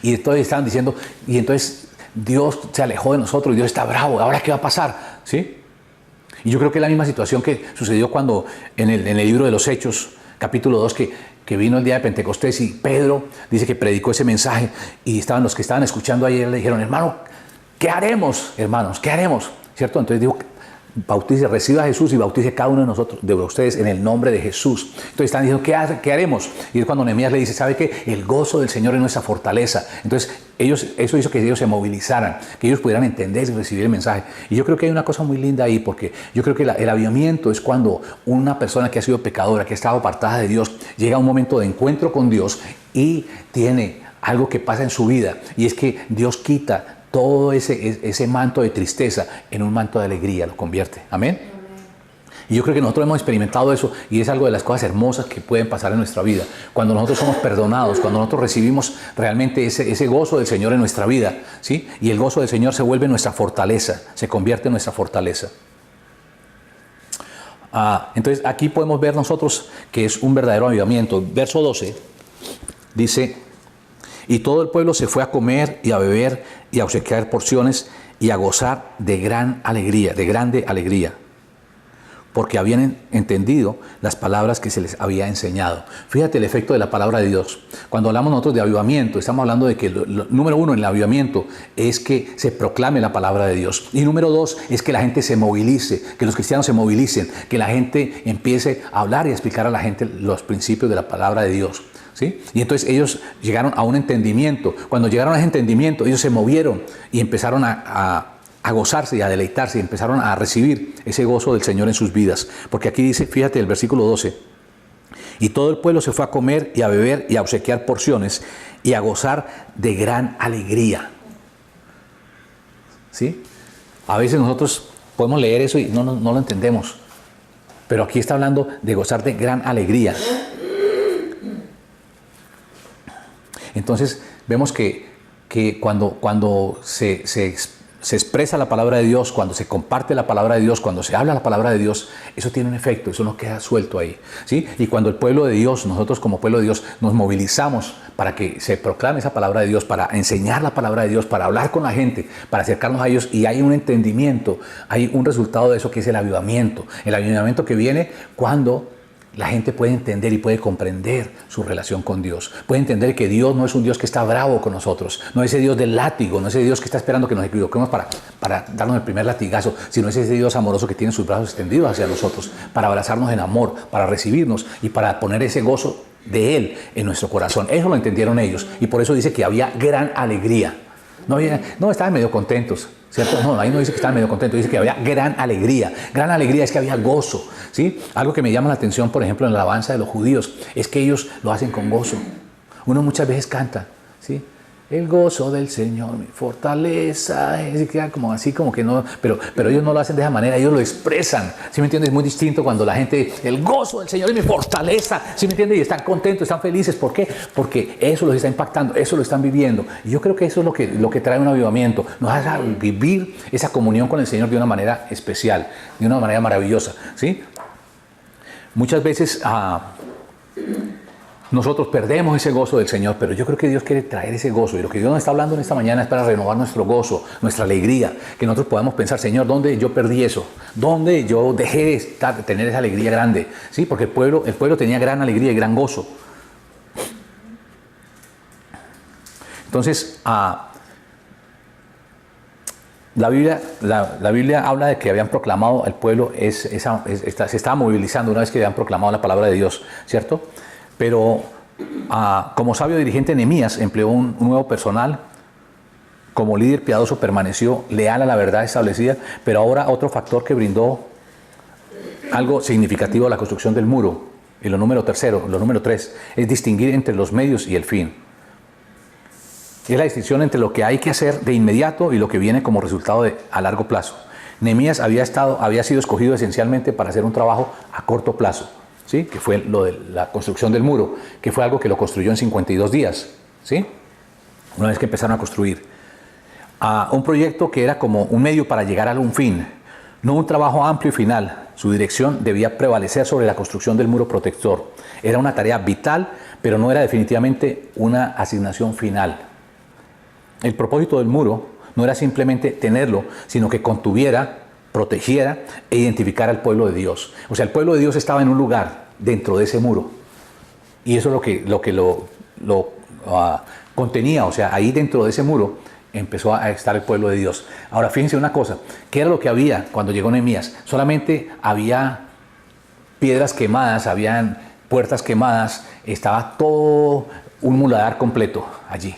Y entonces estaban diciendo, y entonces Dios se alejó de nosotros, Dios está bravo, ¿ahora qué va a pasar? ¿Sí? Y yo creo que es la misma situación que sucedió cuando en el libro de los Hechos, capítulo 2, que vino el día de Pentecostés y Pedro dice que predicó ese mensaje y los que estaban escuchando ayer le dijeron: hermano, ¿qué haremos, hermanos? ¿Qué haremos? ¿Cierto? Entonces dijo: bautice, reciba a Jesús y bautice cada uno de nosotros, de ustedes, en el nombre de Jesús. Entonces están diciendo: ¿qué haremos? Y es cuando Nehemías le dice: ¿sabe qué? El gozo del Señor es nuestra fortaleza. Entonces eso hizo que ellos se movilizaran, que ellos pudieran entender y recibir el mensaje. Y yo creo que hay una cosa muy linda ahí, porque yo creo que el avivamiento es cuando una persona que ha sido pecadora, que ha estado apartada de Dios, llega a un momento de encuentro con Dios y tiene algo que pasa en su vida, y es que Dios quita todo ese manto de tristeza en un manto de alegría, lo convierte. Amén. Y yo creo que nosotros hemos experimentado eso y es algo de las cosas hermosas que pueden pasar en nuestra vida. Cuando nosotros somos perdonados, cuando nosotros recibimos realmente ese gozo del Señor en nuestra vida, ¿sí? Y el gozo del Señor se vuelve nuestra fortaleza, se convierte en nuestra fortaleza. Entonces aquí podemos ver nosotros que es un verdadero avivamiento. Verso 12 dice: y todo el pueblo se fue a comer y a beber y a obsequiar porciones y a gozar de gran alegría, de grande alegría, porque habían entendido las palabras que se les había enseñado. Fíjate el efecto de la palabra de Dios. Cuando hablamos nosotros de avivamiento, estamos hablando de que, número uno, en el avivamiento es que se proclame la palabra de Dios. Y número dos, es que la gente se movilice, que los cristianos se movilicen, que la gente empiece a hablar y a explicar a la gente los principios de la palabra de Dios, ¿sí? Y entonces ellos llegaron a un entendimiento. Cuando llegaron a ese entendimiento, ellos se movieron y empezaron a gozarse y a deleitarse y empezaron a recibir ese gozo del Señor en sus vidas. Porque aquí dice, fíjate el versículo 12, y todo el pueblo se fue a comer y a beber y a obsequiar porciones y a gozar de gran alegría. ¿Sí? A veces nosotros podemos leer eso y no lo entendemos, pero aquí está hablando de gozar de gran alegría. Entonces vemos que cuando se expresa la palabra de Dios, cuando se comparte la palabra de Dios, cuando se habla la palabra de Dios, eso tiene un efecto, eso no queda suelto ahí, ¿sí? Y cuando el pueblo de Dios, nosotros como pueblo de Dios, nos movilizamos para que se proclame esa palabra de Dios, para enseñar la palabra de Dios, para hablar con la gente, para acercarnos a ellos, y hay un entendimiento, hay un resultado de eso que es el avivamiento que viene cuando la gente puede entender y puede comprender su relación con Dios. Puede entender que Dios no es un Dios que está bravo con nosotros. No es ese Dios del látigo, no es ese Dios que está esperando que nos equivoquemos para darnos el primer latigazo, sino es ese Dios amoroso que tiene sus brazos extendidos hacia nosotros, para abrazarnos en amor, para recibirnos y para poner ese gozo de Él en nuestro corazón. Eso lo entendieron ellos y por eso dice que había gran alegría. No estaban medio contentos, ¿cierto? No, ahí no dice que estaban medio contentos, dice que había gran alegría. Gran alegría es que había gozo, ¿sí? Algo que me llama la atención, por ejemplo, en la alabanza de los judíos, es que ellos lo hacen con gozo. Uno muchas veces canta, ¿sí? El gozo del Señor, mi fortaleza, es que como así como que no, pero ellos no lo hacen de esa manera, ellos lo expresan, ¿sí me entiendes? Es muy distinto cuando la gente, el gozo del Señor es mi fortaleza, ¿sí me entiendes? Y están contentos, están felices, ¿por qué? Porque eso los está impactando, eso lo están viviendo, y yo creo que eso es lo que trae un avivamiento, nos hace vivir esa comunión con el Señor de una manera especial, de una manera maravillosa, ¿sí? Muchas veces nosotros perdemos ese gozo del Señor, pero yo creo que Dios quiere traer ese gozo. Y lo que Dios nos está hablando en esta mañana es para renovar nuestro gozo, nuestra alegría. Que nosotros podamos pensar, Señor, ¿dónde yo perdí eso? ¿Dónde yo dejé de tener esa alegría grande? ¿Sí? Porque el pueblo tenía gran alegría y gran gozo. Entonces, la Biblia habla de que habían proclamado, el pueblo se estaba movilizando una vez que habían proclamado la palabra de Dios, ¿cierto? Pero como sabio dirigente, Nehemías empleó un nuevo personal. Como líder piadoso permaneció leal a la verdad establecida, pero ahora otro factor que brindó algo significativo a la construcción del muro, y lo número 3, es distinguir entre los medios y el fin. Es la distinción entre lo que hay que hacer de inmediato y lo que viene como resultado a largo plazo. Nehemías había sido escogido esencialmente para hacer un trabajo a corto plazo, ¿sí? Que fue lo de la construcción del muro, que fue algo que lo construyó en 52 días, ¿sí? Una vez que empezaron a construir. Un proyecto que era como un medio para llegar a un fin, no un trabajo amplio y final. Su dirección debía prevalecer sobre la construcción del muro protector. Era una tarea vital, pero no era definitivamente una asignación final. El propósito del muro no era simplemente tenerlo, sino que contuviera, protegiera e identificara al pueblo de Dios. O sea, el pueblo de Dios estaba en un lugar dentro de ese muro. Y eso es lo que lo contenía. O sea, ahí dentro de ese muro empezó a estar el pueblo de Dios. Ahora, fíjense una cosa. ¿Qué era lo que había cuando llegó Nehemías? Solamente había piedras quemadas, habían puertas quemadas, estaba todo un muladar completo allí.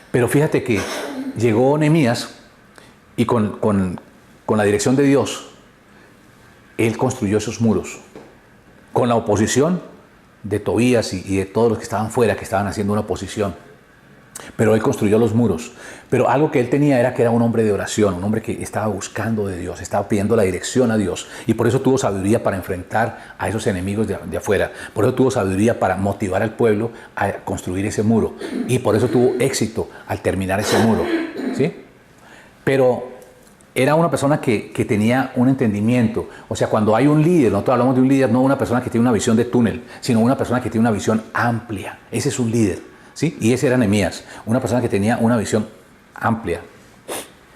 Pero fíjate que llegó Nehemías y con la dirección de Dios, él construyó esos muros. Con la oposición de Tobías y de todos los que estaban fuera, que estaban haciendo una oposición. pero él construyó los muros. Pero algo que él tenía era que era un hombre de oración, un hombre que estaba buscando de Dios, estaba pidiendo la dirección a Dios, y por eso tuvo sabiduría para enfrentar a esos enemigos de afuera. Por eso tuvo sabiduría para motivar al pueblo a construir ese muro, y por eso tuvo éxito al terminar ese muro, ¿sí? Pero era una persona que tenía un entendimiento. O sea, cuando hay un líder, nosotros hablamos de un líder, no una persona que tiene una visión de túnel, sino una persona que tiene una visión amplia. Ese es un líder, ¿sí? Y ese era Nehemías, una persona que tenía una visión amplia.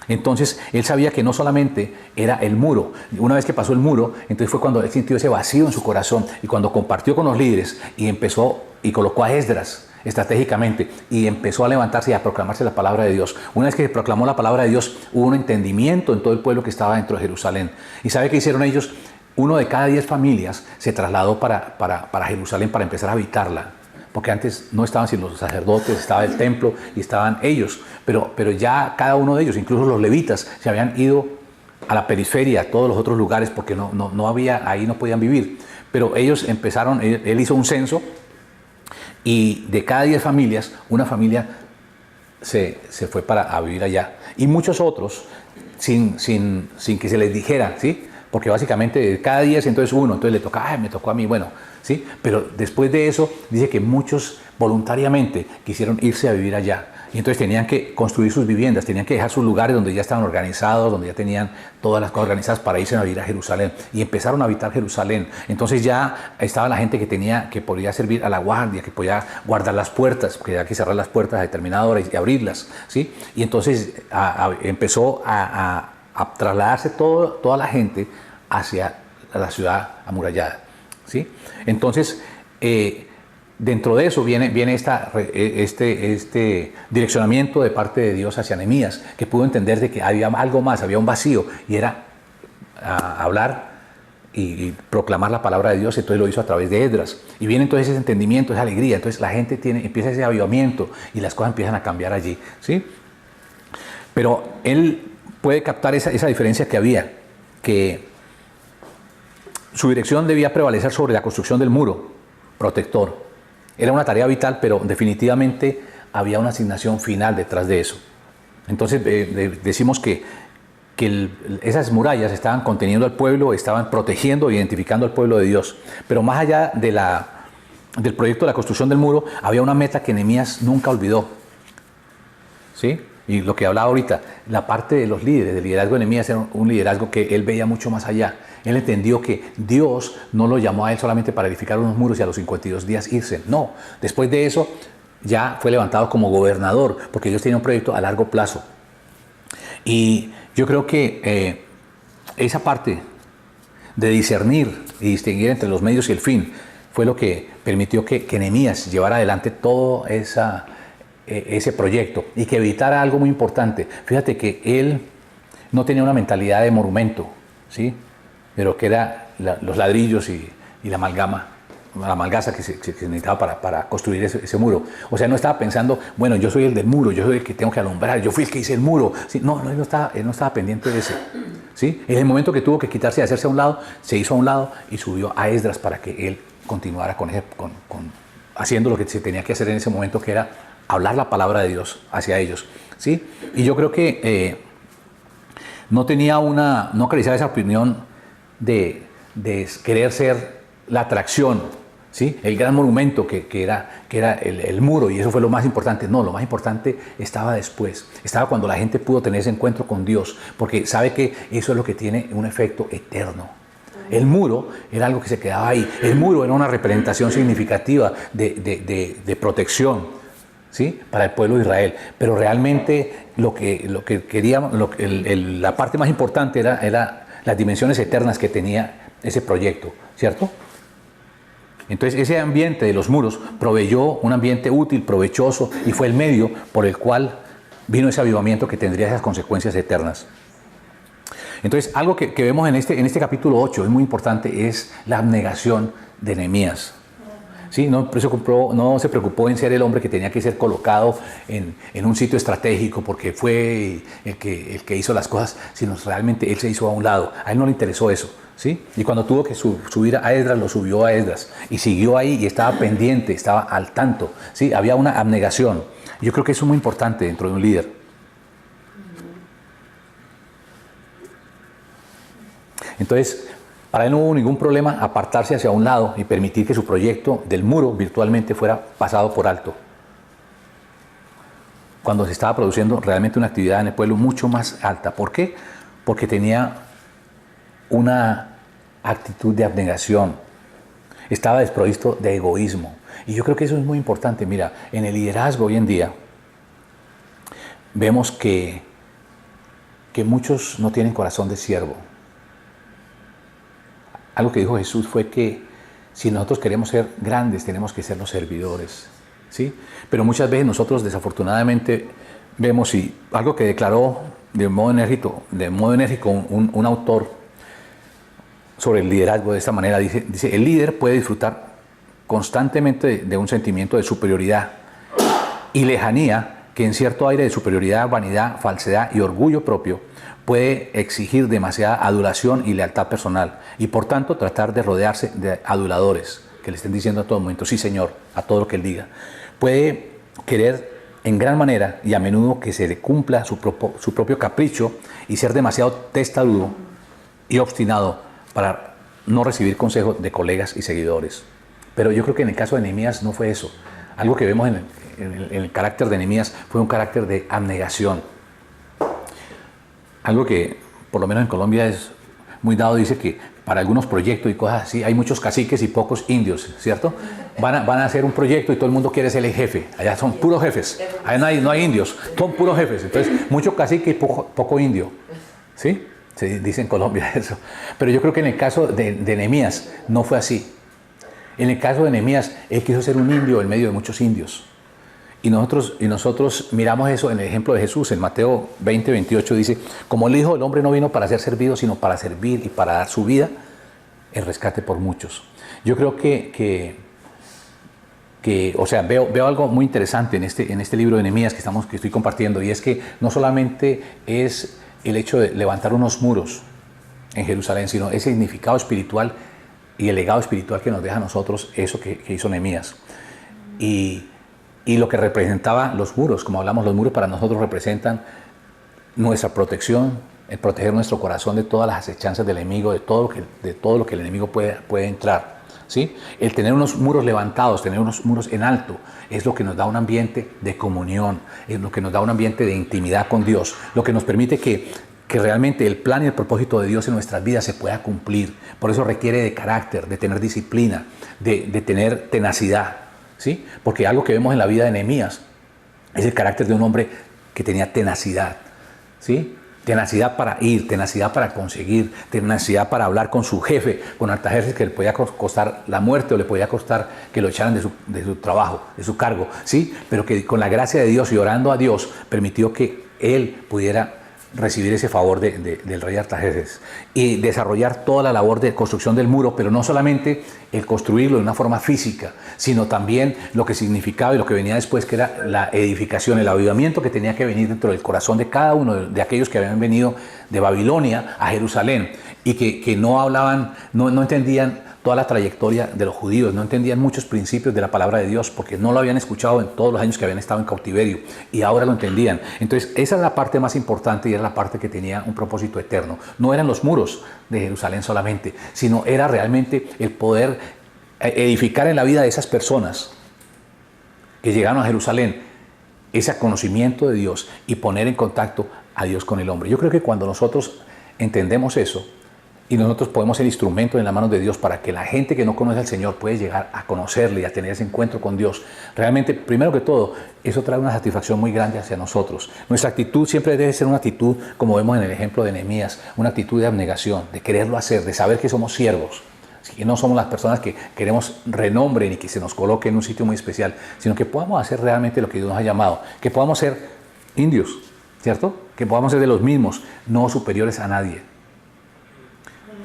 Entonces, él sabía que no solamente era el muro. Una vez que pasó el muro, entonces fue cuando él sintió ese vacío en su corazón, y cuando compartió con los líderes y empezó y colocó a Esdras estratégicamente y empezó a levantarse y a proclamarse la palabra de Dios. Una vez que se proclamó la palabra de Dios, hubo un entendimiento en todo el pueblo que estaba dentro de Jerusalén. ¿Y sabe qué hicieron ellos? 1 de cada 10 familias se trasladó para Jerusalén para empezar a habitarla. Porque antes no estaban sino los sacerdotes, estaba el templo y estaban ellos. Pero ya cada uno de ellos, incluso los levitas, se habían ido a la periferia, a todos los otros lugares, porque no había, ahí no podían vivir. Pero ellos empezaron, él hizo un censo, y de cada 10 familias, una familia se fue a vivir allá. Y muchos otros, sin que se les dijera, ¿sí? Porque básicamente de cada 10, entonces uno, entonces le toca, me tocó a mí, bueno, ¿sí? Pero después de eso, dice que muchos voluntariamente quisieron irse a vivir allá. Y entonces tenían que construir sus viviendas, tenían que dejar sus lugares donde ya estaban organizados, donde ya tenían todas las cosas organizadas para irse a vivir a Jerusalén. Y empezaron a habitar Jerusalén. Entonces ya estaba la gente que podía servir a la guardia, que podía guardar las puertas, porque había que cerrar las puertas a determinada hora y abrirlas, ¿sí? Y entonces empezó a trasladarse toda la gente hacia la ciudad amurallada, ¿sí? Entonces, dentro de eso viene este direccionamiento de parte de Dios hacia Nehemías, que pudo entender de que había algo más, había un vacío, y era hablar y proclamar la palabra de Dios. Entonces lo hizo a través de Esdras. Y viene entonces ese entendimiento, esa alegría. Entonces la gente empieza ese avivamiento y las cosas empiezan a cambiar allí, ¿sí? Pero él puede captar esa diferencia que había, que su dirección debía prevalecer sobre la construcción del muro protector. Era una tarea vital, pero definitivamente había una asignación final detrás de eso. Entonces decimos que esas murallas estaban conteniendo al pueblo, estaban protegiendo e identificando al pueblo de Dios. Pero más allá del proyecto de la construcción del muro, había una meta que Nehemías nunca olvidó, ¿sí? Y lo que hablaba ahorita, la parte de los líderes, del liderazgo de Nehemías, era un liderazgo que él veía mucho más allá. Él entendió que Dios no lo llamó a él solamente para edificar unos muros y a los 52 días irse. No, después de eso ya fue levantado como gobernador, porque Dios tenía un proyecto a largo plazo. Y yo creo que esa parte de discernir y distinguir entre los medios y el fin fue lo que permitió que Nehemías llevara adelante todo ese proyecto y que evitara algo muy importante. Fíjate que él no tenía una mentalidad de monumento, ¿sí? Pero que era los ladrillos y la amalgama, la malgaza que se necesitaba para construir ese muro. O sea, no estaba pensando, bueno, yo soy el del muro, yo soy el que tengo que alumbrar, yo fui el que hice el muro. ¿Sí? No, él no estaba pendiente de eso, ¿sí? En el momento que tuvo que quitarse y hacerse a un lado, se hizo a un lado y subió a Esdras para que él continuara haciendo lo que se tenía que hacer en ese momento, que era hablar la palabra de Dios hacia ellos, ¿sí? Y yo creo que no acariciaba esa opinión de querer ser la atracción, ¿sí? El gran monumento que era el muro, y eso fue lo más importante. No, lo más importante estaba después, estaba cuando la gente pudo tener ese encuentro con Dios, porque sabe que eso es lo que tiene un efecto eterno. El muro era algo que se quedaba ahí, el muro era una representación significativa de protección, ¿sí? Para el pueblo de Israel, pero realmente lo que queríamos, la parte más importante era las dimensiones eternas que tenía ese proyecto, ¿cierto? Entonces ese ambiente de los muros proveyó un ambiente útil, provechoso, y fue el medio por el cual vino ese avivamiento que tendría esas consecuencias eternas. Entonces algo que vemos en este capítulo 8 es muy importante, es la abnegación de Nehemías. Sí, no se preocupó en ser el hombre que tenía que ser colocado en un sitio estratégico porque fue el que hizo las cosas, sino realmente él se hizo a un lado. A él no le interesó eso, ¿sí? Y cuando tuvo que subir a Esdras, lo subió a Esdras y siguió ahí y estaba pendiente, estaba al tanto, ¿sí? Había una abnegación. Yo creo que eso es muy importante dentro de un líder. Entonces, para él no hubo ningún problema apartarse hacia un lado y permitir que su proyecto del muro virtualmente fuera pasado por alto, cuando se estaba produciendo realmente una actividad en el pueblo mucho más alta. ¿Por qué? Porque tenía una actitud de abnegación, estaba desprovisto de egoísmo. Y yo creo que eso es muy importante. Mira, en el liderazgo hoy en día vemos que muchos no tienen corazón de siervo. Algo que dijo Jesús fue que si nosotros queremos ser grandes, tenemos que ser los servidores, ¿sí? Pero muchas veces nosotros desafortunadamente vemos, y algo que declaró de modo enérgico un autor sobre el liderazgo de esta manera, dice, el líder puede disfrutar constantemente de un sentimiento de superioridad y lejanía que en cierto aire de superioridad, vanidad, falsedad y orgullo propio puede exigir demasiada adulación y lealtad personal y por tanto tratar de rodearse de aduladores que le estén diciendo a todo momento, sí señor, a todo lo que él diga. Puede querer en gran manera y a menudo que se le cumpla su propio capricho y ser demasiado testarudo y obstinado para no recibir consejos de colegas y seguidores. Pero yo creo que en el caso de Nehemías no fue eso. Algo que vemos en el carácter de Nehemías fue un carácter de abnegación. Algo que por lo menos en Colombia es muy dado, dice que para algunos proyectos y cosas así hay muchos caciques y pocos indios, ¿cierto? Van a hacer un proyecto y todo el mundo quiere ser el jefe. Allá son puros jefes, allá no hay indios, son puros jefes. Entonces, mucho cacique y poco indio, ¿sí? Se dice en Colombia eso. Pero yo creo que en el caso de Nehemías no fue así. En el caso de Nehemías, él quiso ser un indio en medio de muchos indios. Y nosotros miramos eso en el ejemplo de Jesús. En Mateo 20, 28 dice, como el Hijo del Hombre no vino para ser servido, sino para servir y para dar su vida en rescate por muchos. Yo creo o sea, veo algo muy interesante en este libro de Nehemías que estoy compartiendo, y es que no solamente es el hecho de levantar unos muros en Jerusalén, sino ese significado espiritual y el legado espiritual que nos deja a nosotros eso que hizo Nehemías. Y lo que representaba los muros, como hablamos, los muros para nosotros representan nuestra protección, el proteger nuestro corazón de todas las acechanzas del enemigo, de todo lo que el enemigo puede entrar, ¿sí? El tener unos muros levantados, tener unos muros en alto, es lo que nos da un ambiente de comunión, es lo que nos da un ambiente de intimidad con Dios, lo que nos permite que realmente el plan y el propósito de Dios en nuestras vidas se pueda cumplir. Por eso requiere de carácter, de tener disciplina, de tener tenacidad, ¿sí? Porque algo que vemos en la vida de Nehemías es el carácter de un hombre que tenía tenacidad, ¿sí? Tenacidad para ir, tenacidad para conseguir, tenacidad para hablar con su jefe, con Artajerjes, que le podía costar la muerte o le podía costar que lo echaran de su trabajo, de su cargo, ¿sí? Pero que con la gracia de Dios y orando a Dios permitió que él pudiera recibir ese favor del rey Artajerjes y desarrollar toda la labor de construcción del muro, pero no solamente el construirlo de una forma física, sino también lo que significaba y lo que venía después, que era la edificación, el avivamiento que tenía que venir dentro del corazón de cada uno de aquellos que habían venido de Babilonia a Jerusalén y que no hablaban, no entendían toda la trayectoria de los judíos, no entendían muchos principios de la palabra de Dios porque no lo habían escuchado en todos los años que habían estado en cautiverio y ahora lo entendían. Entonces esa es la parte más importante y era la parte que tenía un propósito eterno. No eran los muros de Jerusalén solamente, sino era realmente el poder edificar en la vida de esas personas que llegaron a Jerusalén ese conocimiento de Dios y poner en contacto a Dios con el hombre. Yo creo que cuando nosotros entendemos eso, y nosotros podemos ser instrumentos en las manos de Dios para que la gente que no conoce al Señor pueda llegar a conocerle y a tener ese encuentro con Dios. Realmente, primero que todo, eso trae una satisfacción muy grande hacia nosotros. Nuestra actitud siempre debe ser una actitud, como vemos en el ejemplo de Nehemías, una actitud de abnegación, de quererlo hacer, de saber que somos siervos, que no somos las personas que queremos renombre ni que se nos coloque en un sitio muy especial, sino que podamos hacer realmente lo que Dios nos ha llamado, que podamos ser indios, ¿cierto? Que podamos ser de los mismos, no superiores a nadie.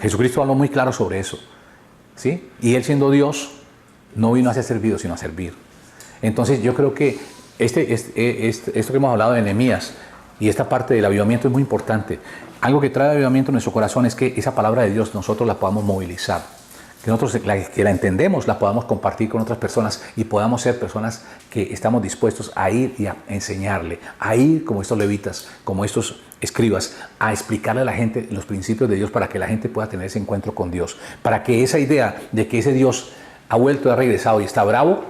Jesucristo habló muy claro sobre eso, ¿sí? Y Él siendo Dios, no vino a ser servido, sino a servir. Entonces yo creo que esto que hemos hablado de Nehemías y esta parte del avivamiento es muy importante. Algo que trae avivamiento en nuestro corazón es que esa palabra de Dios nosotros la podamos movilizar. que nosotros que la entendemos, la podamos compartir con otras personas y podamos ser personas que estamos dispuestos a ir y a enseñarle, a ir como estos levitas, como estos escribas, a explicarle a la gente los principios de Dios para que la gente pueda tener ese encuentro con Dios, para que esa idea de que ese Dios ha vuelto, ha regresado y está bravo,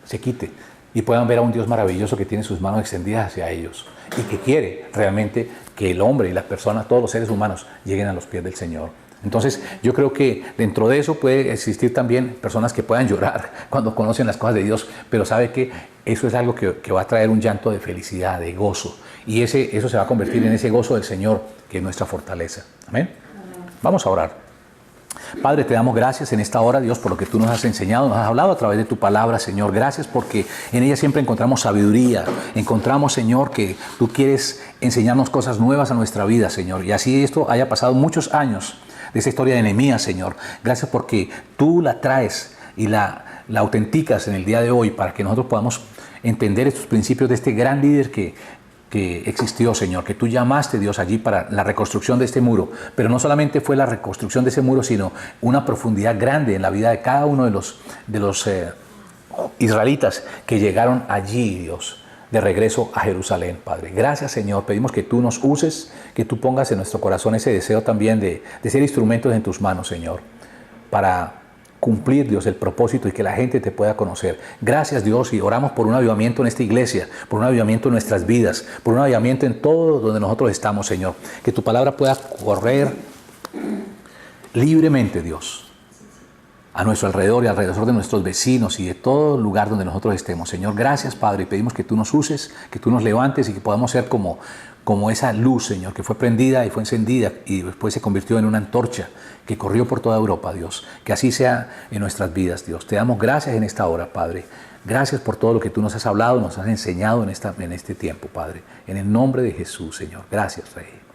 se quite y puedan ver a un Dios maravilloso que tiene sus manos extendidas hacia ellos y que quiere realmente que el hombre y las personas, todos los seres humanos, lleguen a los pies del Señor. Entonces yo creo que dentro de eso puede existir también personas que puedan llorar cuando conocen las cosas de Dios, pero sabe que eso es algo que va a traer un llanto de felicidad, de gozo, y eso se va a convertir en ese gozo del Señor que es nuestra fortaleza. Amén. Vamos a orar. Padre, te damos gracias en esta hora, Dios, por lo que tú nos has enseñado, nos has hablado a través de tu palabra, Señor. Gracias porque en ella siempre encontramos sabiduría, encontramos, Señor, que tú quieres enseñarnos cosas nuevas a nuestra vida, Señor. Y así esto haya pasado muchos años de esa historia de Nehemías, Señor. Gracias porque tú la traes y la autenticas en el día de hoy para que nosotros podamos entender estos principios de este gran líder que existió, Señor, que tú llamaste, Dios, allí para la reconstrucción de este muro. Pero no solamente fue la reconstrucción de ese muro, sino una profundidad grande en la vida de cada uno de los israelitas que llegaron allí, Dios, de regreso a Jerusalén, Padre. Gracias, Señor. Pedimos que tú nos uses, que tú pongas en nuestro corazón ese deseo también de ser instrumentos en tus manos, Señor, para cumplir, Dios, el propósito y que la gente te pueda conocer. Gracias, Dios, y oramos por un avivamiento en esta iglesia, por un avivamiento en nuestras vidas, por un avivamiento en todo donde nosotros estamos, Señor. Que tu palabra pueda correr libremente, Dios, a nuestro alrededor y alrededor de nuestros vecinos y de todo lugar donde nosotros estemos. Señor, gracias, Padre, y pedimos que tú nos uses, que tú nos levantes y que podamos ser como esa luz, Señor, que fue prendida y fue encendida y después se convirtió en una antorcha que corrió por toda Europa, Dios. Que así sea en nuestras vidas, Dios. Te damos gracias en esta hora, Padre. Gracias por todo lo que tú nos has hablado, nos has enseñado en este tiempo, Padre. En el nombre de Jesús, Señor. Gracias, Rey.